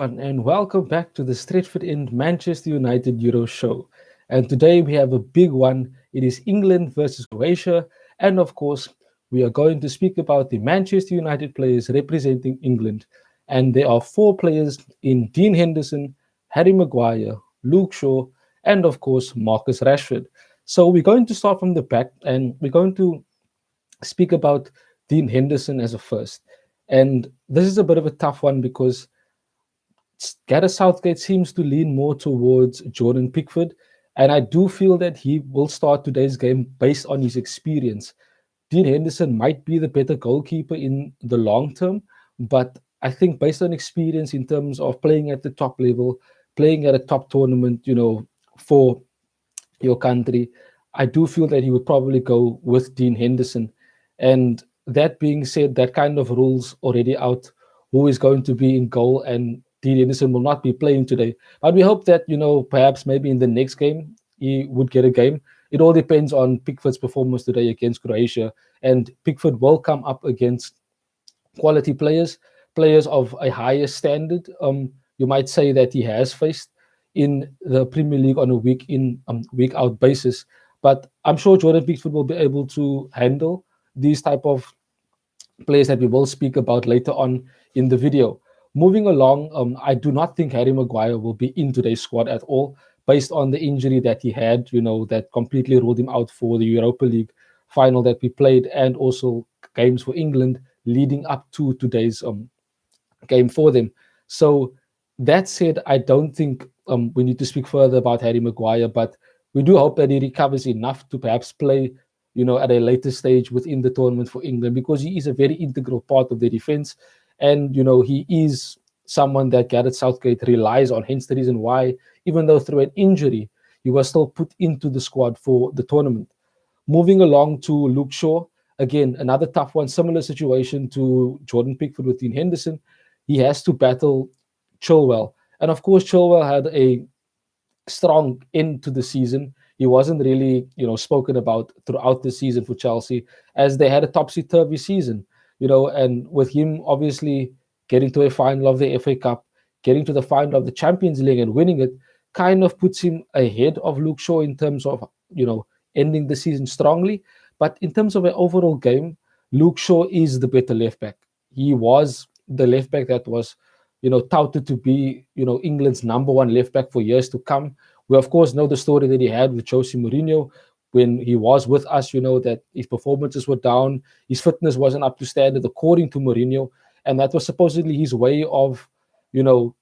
and welcome back to the Stretford in Manchester United Euro show. And today we have a big one. It is England versus Croatia. And of course, we are going to speak about the Manchester United players representing England. And there are four players in Dean Henderson, Harry Maguire, Luke Shaw, and of course, Marcus Rashford. So we're going to start from the back and we're going to speak about Dean Henderson as a first. And this is a bit of a tough one because Gareth Southgate seems to lean more towards Jordan Pickford, and I do feel that he will start today's game based on his experience. Dean Henderson might be the better goalkeeper in the long term, but I think based on experience in terms of playing at the top level, playing at a top tournament, for your country, I do feel that he would probably go with Dean Henderson. And that being said, that kind of rules already out who is going to be in goal, and Dean Henderson will not be playing today. But we hope that, perhaps maybe in the next game, he would get a game. It all depends on Pickford's performance today against Croatia. And Pickford will come up against quality players, players of a higher standard. You might say that he has faced in the Premier League on a week in week out basis. But I'm sure Jordan Pickford will be able to handle these type of players that we will speak about later on in the video. Moving along, I do not think Harry Maguire will be in today's squad at all, based on the injury that he had, that completely ruled him out for the Europa League final that we played, and also games for England leading up to today's game for them. So that said, I don't think we need to speak further about Harry Maguire, but we do hope that he recovers enough to perhaps play, at a later stage within the tournament for England, because he is a very integral part of the defense. And, he is someone that Gareth Southgate relies on, hence the reason why, even though through an injury, he was still put into the squad for the tournament. Moving along to Luke Shaw, again, another tough one, similar situation to Jordan Pickford with Dean Henderson. He has to battle Chilwell. And of course, Chilwell had a strong end to the season. He wasn't really, spoken about throughout the season for Chelsea, as they had a topsy-turvy season, and with him obviously getting to a final of the FA Cup, getting to the final of the Champions League and winning it, kind of puts him ahead of Luke Shaw in terms of, ending the season strongly. But in terms of an overall game, Luke Shaw is the better left back. He was the left back that was, touted to be, England's number one left back for years to come. We, of course, know the story that he had with Jose Mourinho when he was with us, that his performances were down, his fitness wasn't up to standard, according to Mourinho. And that was supposedly his way of,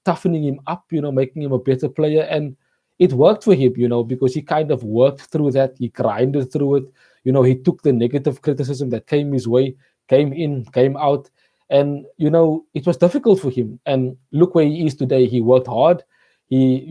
toughening him up, making him a better player. And it worked for him, because he kind of worked through that. He grinded through it. He took the negative criticism that came his way, came in, came out. And, it was difficult for him. And look where he is today. He worked hard. He,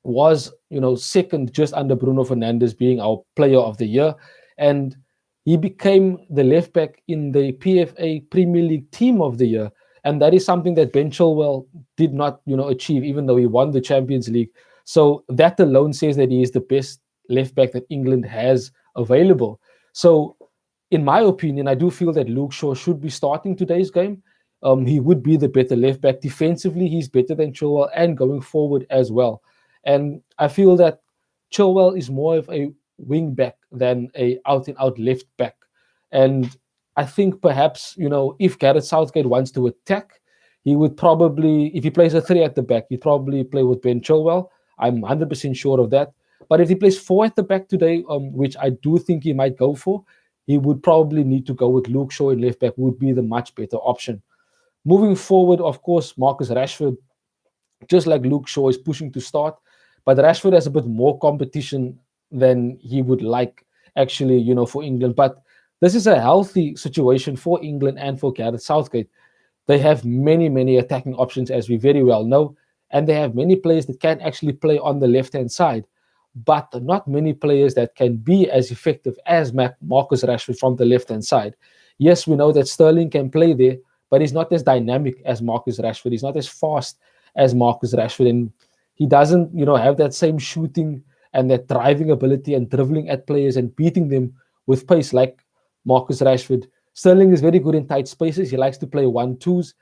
was, second just under Bruno Fernandes being our player of the year. And he became the left back in the PFA Premier League team of the year. And that is something that Ben Chilwell did not, achieve, even though he won the Champions League. So that alone says that he is the best left back that England has available. So in my opinion, I do feel that Luke Shaw should be starting today's game. He would be the better left back. Defensively, he's better than Chilwell, and going forward as well. And I feel that Chilwell is more of a wing back than a out and out left back. And I think perhaps, if Gareth Southgate wants to attack, he would probably, if he plays a three at the back, he'd probably play with Ben Chilwell. I'm 100% sure of that. But if he plays four at the back today, which I do think he might go for, he would probably need to go with Luke Shaw in left back, would be the much better option. Moving forward, of course, Marcus Rashford, just like Luke Shaw, is pushing to start. But Rashford has a bit more competition than he would like, actually, for England. But this is a healthy situation for England and for Gareth Southgate. They have many, many attacking options, as we very well know. And they have many players that can actually play on the left-hand side, but not many players that can be as effective as Marcus Rashford from the left-hand side. Yes, we know that Sterling can play there, but he's not as dynamic as Marcus Rashford. He's not as fast as Marcus Rashford. And he doesn't, have that same shooting and that driving ability and dribbling at players and beating them with pace like Marcus Rashford. Sterling is very good in tight spaces. He likes to play 1-2s.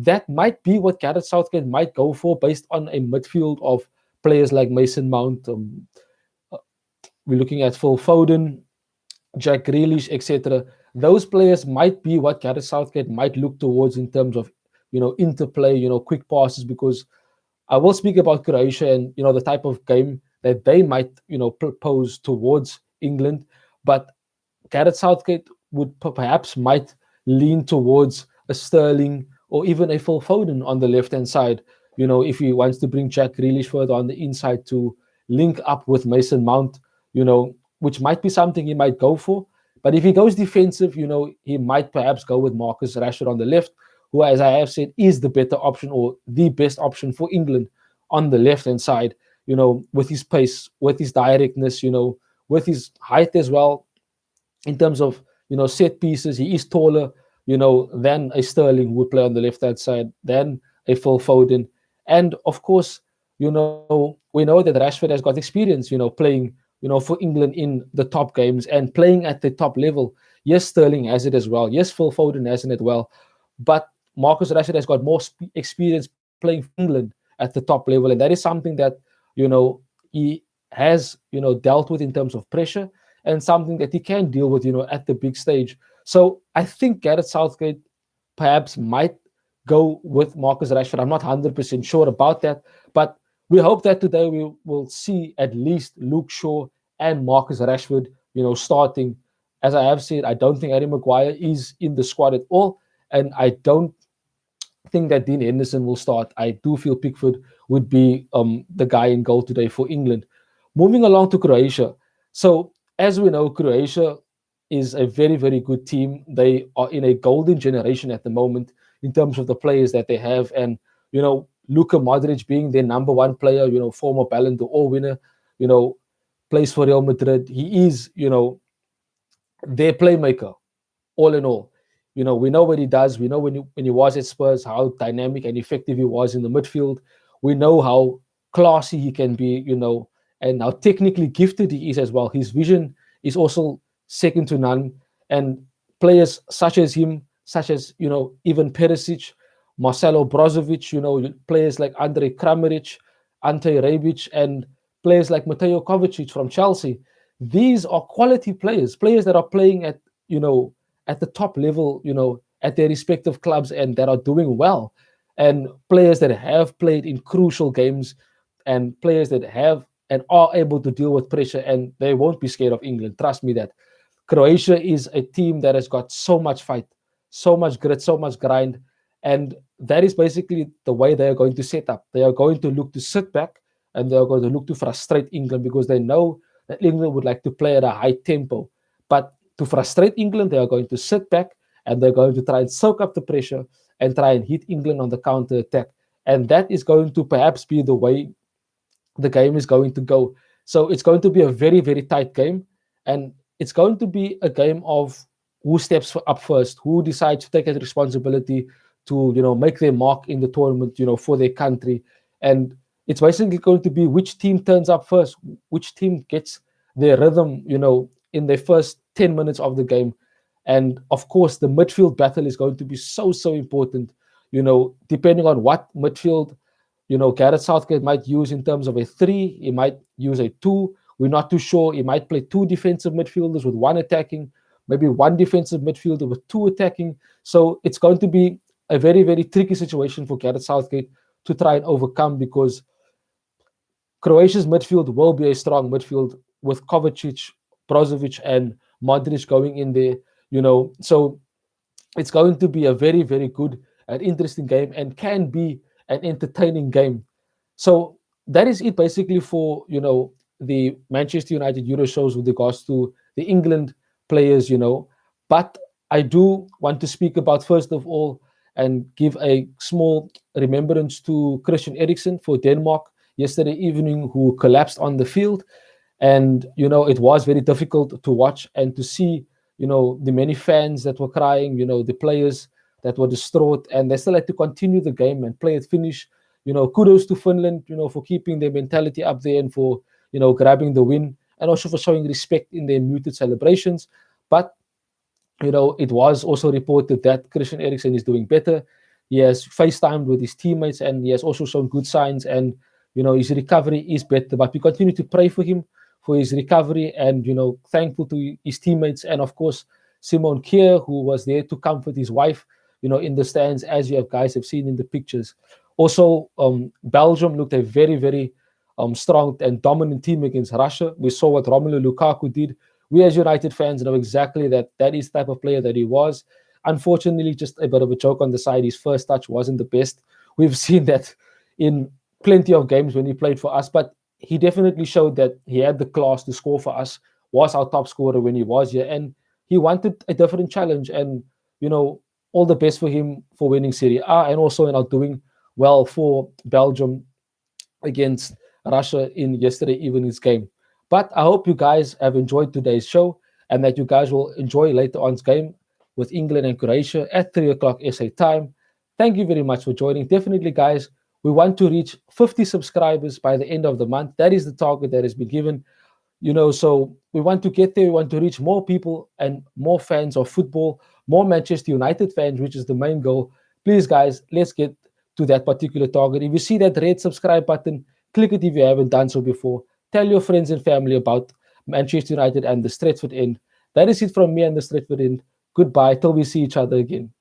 that might be what Gareth Southgate might go for based on a midfield of players like Mason Mount. We're looking at Phil Foden, Jack Grealish, etc. Those players might be what Gareth Southgate might look towards in terms of, interplay, quick passes, because I will speak about Croatia and, the type of game that they might, propose towards England. But Gareth Southgate would perhaps might lean towards a Sterling or even a Phil Foden on the left hand side. If he wants to bring Jack Grealish further on the inside to link up with Mason Mount, which might be something he might go for. But if he goes defensive, he might perhaps go with Marcus Rashford on the left, who, as I have said, is the better option or the best option for England on the left hand side, with his pace, with his directness, with his height as well, in terms of set pieces. He is taller than a Sterling would play on the left hand side, than a Phil Foden. And of course, we know that Rashford has got experience playing for England in the top games and playing at the top level. Yes, Sterling has it as well. Yes, Phil Foden has it as well. But Marcus Rashford has got more experience playing for England at the top level, and that is something that he has dealt with in terms of pressure, and something that he can deal with at the big stage. So I think Gareth Southgate perhaps might go with Marcus Rashford. I'm not 100% sure about that, but we hope that today we will see at least Luke Shaw and Marcus Rashford starting. As I have said, I don't think Harry Maguire is in the squad at all, and I don't think that Dean Henderson will start. I do feel Pickford would be the guy in goal today for England. Moving along to Croatia. So, as we know, Croatia is a very, very good team. They are in a golden generation at the moment in terms of the players that they have. And, Luka Modric being their number one player, former Ballon d'Or winner, plays for Real Madrid. He is, their playmaker, all in all. We know what he does. We know when he was at Spurs, how dynamic and effective he was in the midfield. We know how classy he can be, and how technically gifted he is as well. His vision is also second to none. And players such as him, such as, even Perisic, Marcelo Brozovic, players like Andrej Kramaric, Ante Rebic, and players like Mateo Kovacic from Chelsea. These are quality players that are playing at, at the top level, at their respective clubs, and that are doing well. And players that have played in crucial games, and players that have and are able to deal with pressure, and they won't be scared of England. Trust me that. Croatia is a team that has got so much fight, so much grit, so much grind. And that is basically the way they are going to set up. They are going to look to sit back, and they are going to look to frustrate England, because they know that England would like to play at a high tempo. But to frustrate England, they are going to sit back, and they're going to try and soak up the pressure and try and hit England on the counter attack. And that is going to perhaps be the way the game is going to go. So it's going to be a very, very tight game. And it's going to be a game of who steps up first, who decides to take that responsibility to, make their mark in the tournament, for their country. And it's basically going to be which team turns up first, which team gets their rhythm, in their first 10 minutes of the game. And of course, the midfield battle is going to be so, so important, depending on what midfield, Gareth Southgate might use in terms of a 3, he might use a 2. We're not too sure. He might play 2 defensive midfielders with 1 attacking, maybe 1 defensive midfielder with 2 attacking. So it's going to be a very, very tricky situation for Gareth Southgate to try and overcome, because Croatia's midfield will be a strong midfield with Kovacic, Brozovic, and Modric going in there, So it's going to be a very, very good and interesting game, and can be an entertaining game. So that is it basically for, the Manchester United Euro shows with regards to the England players, But I do want to speak about, first of all, and give a small remembrance to Christian Eriksen for Denmark yesterday evening, who collapsed on the field. And, it was very difficult to watch and to see, the many fans that were crying, the players that were distraught, and they still had to continue the game and play it finish. Kudos to Finland, for keeping their mentality up there, and for, grabbing the win, and also for showing respect in their muted celebrations. But, it was also reported that Christian Eriksen is doing better, he has FaceTimed with his teammates, and he has also shown good signs. And his recovery is better. But we continue to pray for him for his recovery, and thankful to his teammates, and of course Simon Kier, who was there to comfort his wife, in the stands, as you have guys have seen in the pictures. Also, Belgium looked a very, very strong and dominant team against Russia. We saw what Romelu Lukaku did. We as United fans know exactly that is the type of player that he was. Unfortunately, just a bit of a joke on the side. His first touch wasn't the best. We've seen that in plenty of games when he played for us, but he definitely showed that he had the class to score for us, was our top scorer when he was here, and he wanted a different challenge. And, all the best for him for winning Serie A, and also doing well for Belgium against Russia in yesterday evening's game. But I hope you guys have enjoyed today's show, and that you guys will enjoy later on's game with England and Croatia at 3 o'clock SA time. Thank you very much for joining. Definitely, guys, we want to reach 50 subscribers by the end of the month. That is the target that has been given. So we want to get there. We want to reach more people and more fans of football, more Manchester United fans, which is the main goal. Please, guys, let's get to that particular target. If you see that red subscribe button, click it if you haven't done so before. Tell your friends and family about Manchester United and the Stretford End. That is it from me and the Stretford End. Goodbye till we see each other again.